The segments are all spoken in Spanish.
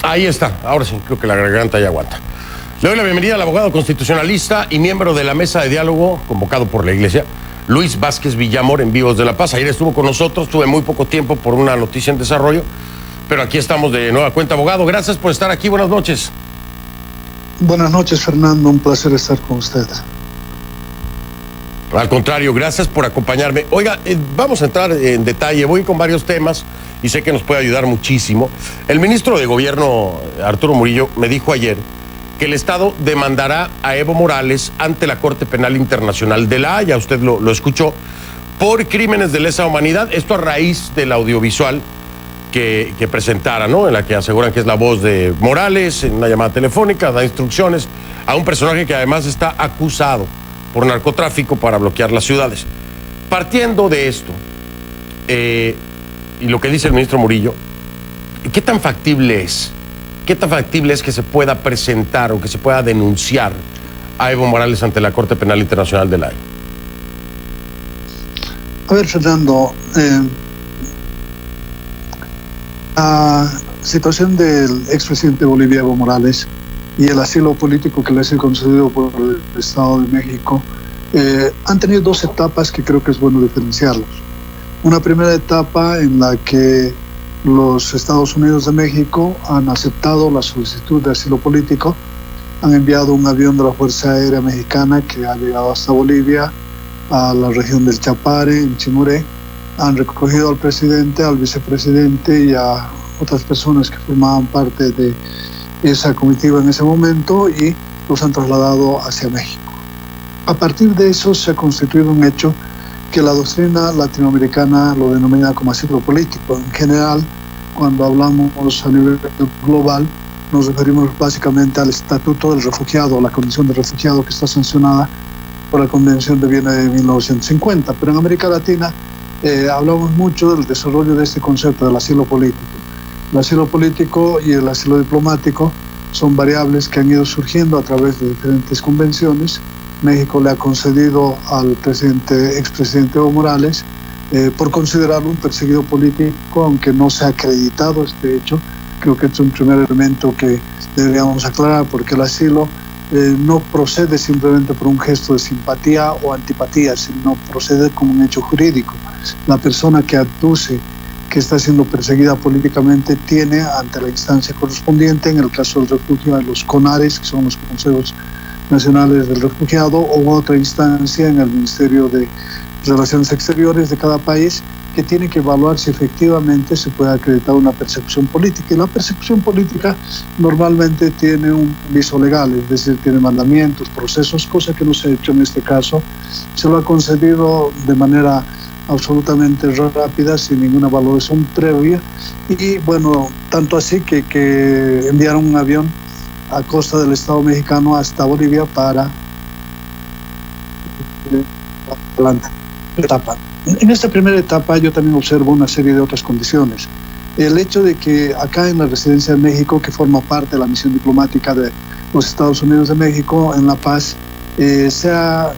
Ahí está, ahora sí, creo que la garganta ya aguanta. Le doy la bienvenida al abogado constitucionalista y miembro de la mesa de diálogo convocado por la Iglesia, Luis Vázquez Villamor, en Vivos de la Paz. Ayer estuvo con nosotros, tuve muy poco tiempo por una noticia en desarrollo, pero aquí estamos de nueva cuenta, abogado. Gracias por estar aquí, buenas noches. Buenas noches, Fernando, un placer estar con usted. Al contrario, gracias por acompañarme. Oiga, vamos a entrar en detalle, voy con varios temas y sé que nos puede ayudar muchísimo. El ministro de Gobierno, Arturo Murillo, me dijo ayer que el Estado demandará a Evo Morales ante la Corte Penal Internacional de La Haya, usted lo escuchó, por crímenes de lesa humanidad, esto a raíz del audiovisual que presentara, ¿no? En la que aseguran que es la voz de Morales, en una llamada telefónica, da instrucciones a un personaje que además está acusado por narcotráfico para bloquear las ciudades. Partiendo de esto, y lo que dice el ministro Murillo, ¿qué tan factible es? ¿Qué tan factible es que se pueda presentar o que se pueda denunciar a Evo Morales ante la Corte Penal Internacional de La Haya? A ver, Fernando, la situación del expresidente de Bolivia, Evo Morales, y el asilo político que le ha sido concedido por el Estado de México, han tenido dos etapas que creo que es bueno diferenciarlos. Una primera etapa en la que los Estados Unidos de México han aceptado la solicitud de asilo político, han enviado un avión de la Fuerza Aérea Mexicana que ha llegado hasta Bolivia, a la región del Chapare, en Chimoré, han recogido al presidente, al vicepresidente y a otras personas que formaban parte de esa comitiva en ese momento y los han trasladado hacia México. A partir de eso se ha constituido un hecho que la doctrina latinoamericana lo denomina como asilo político. En general, cuando hablamos a nivel global, nos referimos básicamente al Estatuto del Refugiado, la condición de refugiado que está sancionada por la Convención de Viena de 1950. Pero en América Latina hablamos mucho del desarrollo de este concepto del asilo político. El asilo político y el asilo diplomático son variables que han ido surgiendo a través de diferentes convenciones. México le ha concedido al expresidente Evo Morales por considerarlo un perseguido político, aunque no se ha acreditado este hecho. Creo que es un primer elemento que deberíamos aclarar, porque el asilo no procede simplemente por un gesto de simpatía o antipatía, sino procede como un hecho jurídico. La persona que aduce que está siendo perseguida políticamente tiene ante la instancia correspondiente, en el caso del refugio, a los CONARES, que son los consejos nacionales del refugiado, o otra instancia en el Ministerio de Relaciones Exteriores de cada país, que tiene que evaluar si efectivamente se puede acreditar una persecución política. Y la persecución política normalmente tiene un viso legal, es decir, tiene mandamientos, procesos, cosa que no se ha hecho en este caso. Se lo ha concedido de manera absolutamente rápida, sin ninguna valoración previa, y bueno, tanto así que enviaron un avión a costa del Estado mexicano hasta Bolivia para la etapa. En esta primera etapa yo también observo una serie de otras condiciones. El hecho de que acá en la residencia de México, que forma parte de la misión diplomática de los Estados Unidos de México en La Paz, se ha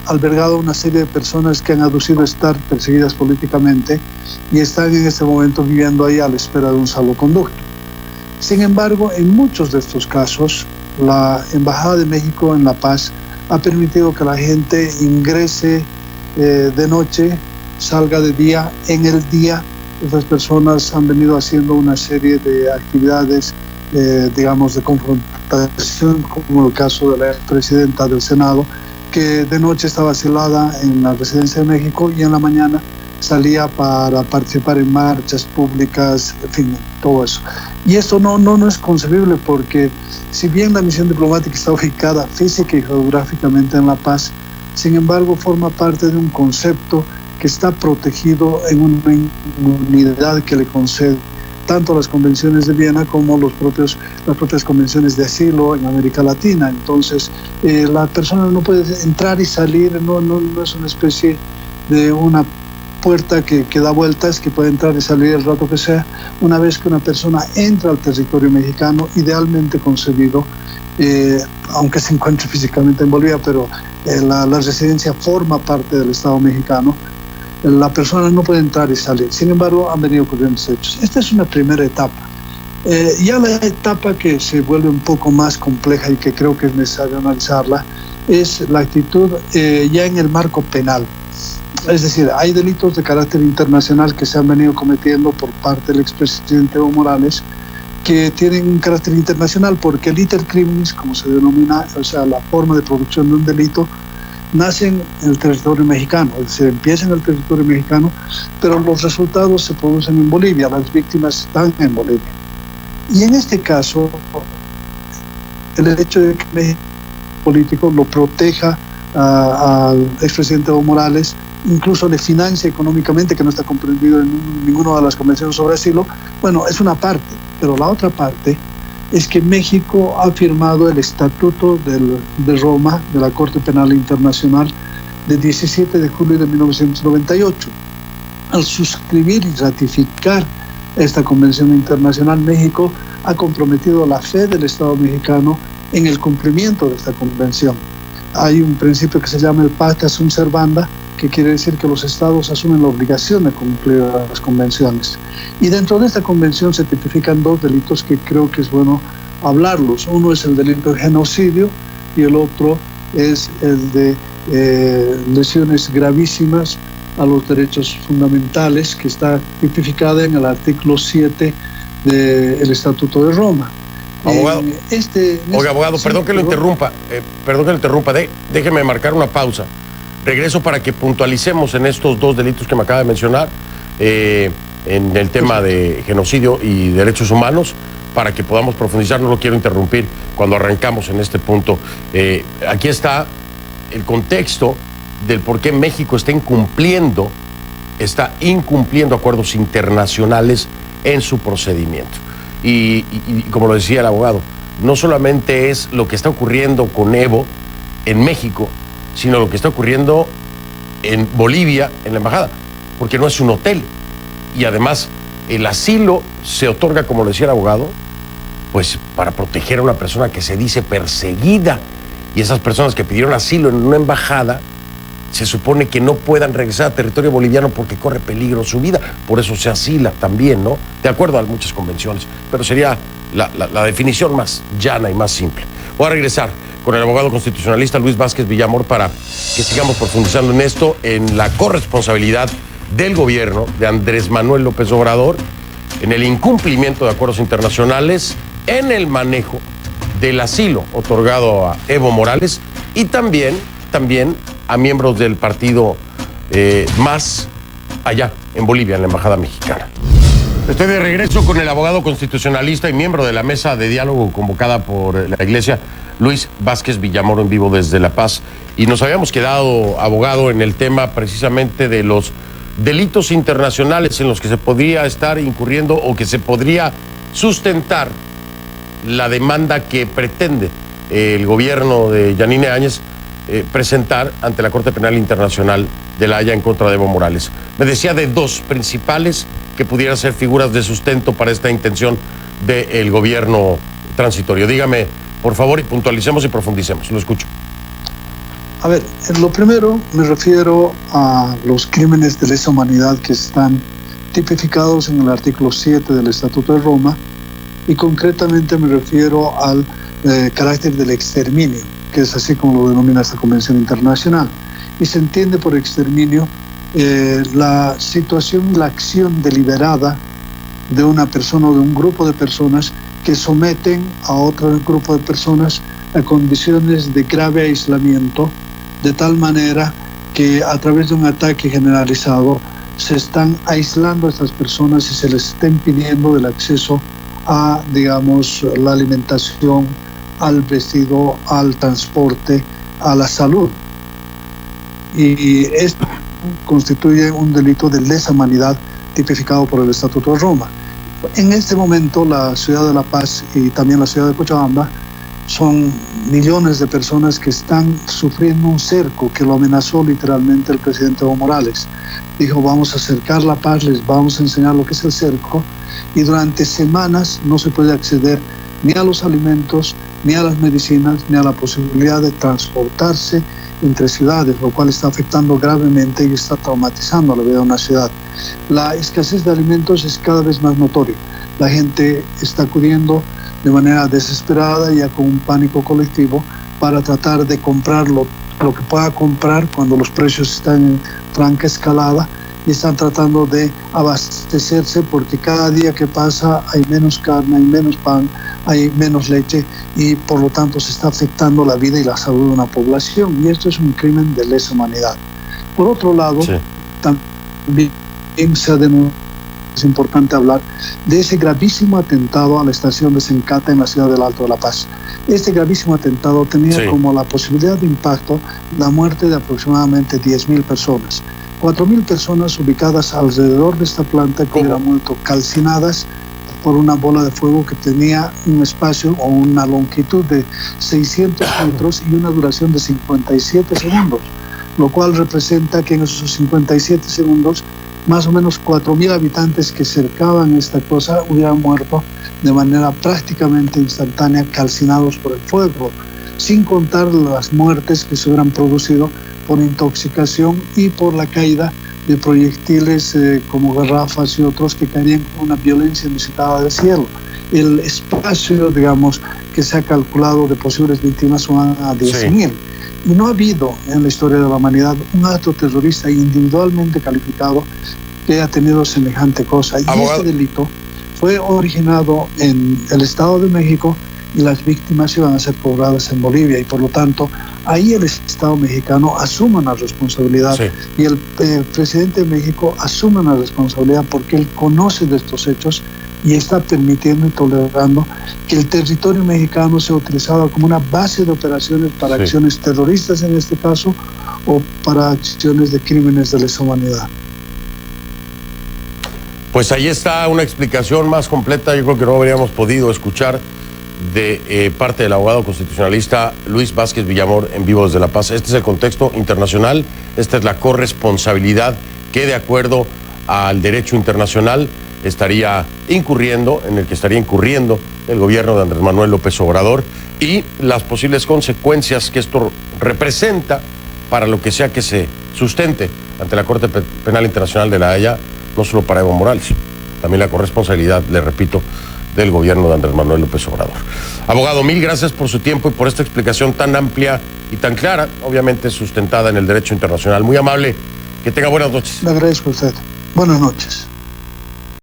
albergado una serie de personas que han aducido estar perseguidas políticamente y están en este momento viviendo ahí a la espera de un salvoconducto. Sin embargo, en muchos de estos casos, la Embajada de México en La Paz ha permitido que la gente ingrese de noche, salga de día. En el día, estas personas han venido haciendo una serie de actividades, digamos, de confrontación, como el caso de la presidenta del Senado, que de noche estaba asilada en la residencia de México y en la mañana salía para participar en marchas públicas, en fin, todo eso. Y esto no es concebible, porque si bien la misión diplomática está ubicada física y geográficamente en La Paz, sin embargo forma parte de un concepto que está protegido en una inmunidad que le concede tanto las convenciones de Viena como las propias convenciones de asilo en América Latina. Entonces, la persona no puede entrar y salir, no es una especie de una puerta que da vueltas, que puede entrar y salir el rato que sea. Una vez que una persona entra al territorio mexicano, idealmente concebido, aunque se encuentre físicamente en Bolivia, pero la residencia forma parte del Estado mexicano, la persona no puede entrar y salir. Sin embargo, han venido ocurriendo hechos. Esta es una primera etapa. Ya la etapa que se vuelve un poco más compleja y que creo que es necesario analizarla es la actitud ya en el marco penal. Es decir, hay delitos de carácter internacional que se han venido cometiendo por parte del expresidente Evo Morales que tienen un carácter internacional porque el iter criminis, como se denomina, o sea, la forma de producción de un delito, nace en el territorio mexicano, es decir, empieza en el territorio mexicano, pero los resultados se producen en Bolivia, las víctimas están en Bolivia. Y en este caso, el hecho de que México político lo proteja al expresidente Evo Morales, incluso le financia económicamente, que no está comprendido en ninguna de las convenciones sobre asilo, bueno, es una parte, pero la otra parte es que México ha firmado el Estatuto de Roma, de la Corte Penal Internacional, de 17 de julio de 1998. Al suscribir y ratificar esta convención internacional, México ha comprometido la fe del Estado mexicano en el cumplimiento de esta convención. Hay un principio que se llama el pacta sunt servanda, que quiere decir que los estados asumen la obligación de cumplir las convenciones. Y dentro de esta convención se tipifican dos delitos que creo que es bueno hablarlos. Uno es el delito de genocidio y el otro es el de lesiones gravísimas a los derechos fundamentales, que está tipificada en el artículo 7 del Estatuto de Roma. Abogado, abogado, perdón que lo interrumpa, déjeme marcar una pausa. Regreso para que puntualicemos en estos dos delitos que me acaba de mencionar, en el tema de genocidio y derechos humanos, para que podamos profundizar. No lo quiero interrumpir cuando arrancamos en este punto. Aquí está el contexto del por qué México está incumpliendo acuerdos internacionales en su procedimiento. Y como lo decía el abogado, no solamente es lo que está ocurriendo con Evo en México, sino lo que está ocurriendo en Bolivia, en la embajada, porque no es un hotel. Y además, el asilo se otorga, como lo decía el abogado, pues para proteger a una persona que se dice perseguida. Y esas personas que pidieron asilo en una embajada, se supone que no puedan regresar a territorio boliviano porque corre peligro su vida. Por eso se asila también, ¿no? De acuerdo a muchas convenciones. Pero sería la definición más llana y más simple. Voy a regresar con el abogado constitucionalista Luis Vázquez Villamor para que sigamos profundizando en esto, en la corresponsabilidad del gobierno de Andrés Manuel López Obrador, en el incumplimiento de acuerdos internacionales, en el manejo del asilo otorgado a Evo Morales y también a miembros del partido MAS allá en Bolivia, en la Embajada Mexicana. Estoy de regreso con el abogado constitucionalista y miembro de la mesa de diálogo convocada por la Iglesia, Luis Vázquez Villamor, en vivo desde La Paz. Y nos habíamos quedado, abogado, en el tema precisamente de los delitos internacionales en los que se podría estar incurriendo o que se podría sustentar la demanda que pretende el gobierno de Yanine Áñez presentar ante la Corte Penal Internacional de La Haya en contra de Evo Morales. Me decía de dos principales que pudieran ser figuras de sustento para esta intención del gobierno transitorio. Dígame, por favor, y puntualicemos y profundicemos. Lo escucho. A ver, en lo primero me refiero a los crímenes de lesa humanidad que están tipificados en el artículo 7 del Estatuto de Roma, y concretamente me refiero al carácter del exterminio, que es así como lo denomina esta convención internacional. Y se entiende por exterminio la situación, la acción deliberada de una persona o de un grupo de personas que someten a otro grupo de personas a condiciones de grave aislamiento, de tal manera que a través de un ataque generalizado se están aislando a estas personas y se les está impidiendo el acceso a, digamos, la alimentación, al vestido, al transporte, a la salud. Y esto constituye un delito de lesa humanidad tipificado por el Estatuto de Roma. En este momento la ciudad de La Paz y también la ciudad de Cochabamba son millones de personas que están sufriendo un cerco que lo amenazó literalmente el presidente Evo Morales. Dijo, vamos a acercar la paz, les vamos a enseñar lo que es el cerco, y durante semanas no se puede acceder ni a los alimentos, ni a las medicinas, ni a la posibilidad de transportarse entre ciudades, lo cual está afectando gravemente y está traumatizando la vida de una ciudad. La escasez de alimentos es cada vez más notoria. la gente está acudiendo de manera desesperada, ya con un pánico colectivo, para tratar de comprar lo que pueda comprar cuando los precios están en franca escalada, y están tratando de abastecerse porque cada día que pasa hay menos carne, hay menos pan, hay menos leche, y por lo tanto se está afectando la vida y la salud de una población, y esto es un crimen de lesa humanidad. Por otro lado, sí, también se ha denunciado, es importante hablar de ese gravísimo atentado a la estación de Sencata en la ciudad del Alto de La Paz. Este gravísimo atentado tenía como la posibilidad de impacto la muerte de aproximadamente 10.000 personas. 4.000 personas ubicadas alrededor de esta planta que hubieran muerto calcinadas por una bola de fuego que tenía un espacio o una longitud de 600 metros y una duración de 57 segundos, lo cual representa que en esos 57 segundos más o menos 4.000 habitantes que cercaban esta cosa hubieran muerto de manera prácticamente instantánea, calcinados por el fuego, sin contar las muertes que se hubieran producido por intoxicación y por la caída de proyectiles como garrafas y otros que caerían con una violencia inusitada del cielo. El espacio, digamos, que se ha calculado de posibles víctimas son a 10.000. Y no ha habido en la historia de la humanidad un acto terrorista individualmente calificado que haya tenido semejante cosa. Y este delito fue originado en el Estado de México y las víctimas iban a ser cobradas en Bolivia, y por lo tanto ahí el Estado mexicano asume una responsabilidad, y el presidente de México asume una responsabilidad porque él conoce de estos hechos y está permitiendo y tolerando que el territorio mexicano sea utilizado como una base de operaciones para acciones terroristas en este caso, o para acciones de crímenes de lesa humanidad. Pues ahí está una explicación más completa, yo creo que no habríamos podido escuchar de parte del abogado constitucionalista Luis Vázquez Villamor en vivo desde La Paz. Este es el contexto internacional, esta es la corresponsabilidad que, de acuerdo al derecho internacional, estaría incurriendo, en el que estaría incurriendo el gobierno de Andrés Manuel López Obrador, y las posibles consecuencias que esto representa para lo que sea que se sustente ante la Corte Penal Internacional de La Haya, no solo para Evo Morales, también la corresponsabilidad, le repito, del gobierno de Andrés Manuel López Obrador. Abogado, mil gracias por su tiempo y por esta explicación tan amplia y tan clara, obviamente sustentada en el derecho internacional. Muy amable, que tenga buenas noches. Le agradezco a usted. Buenas noches.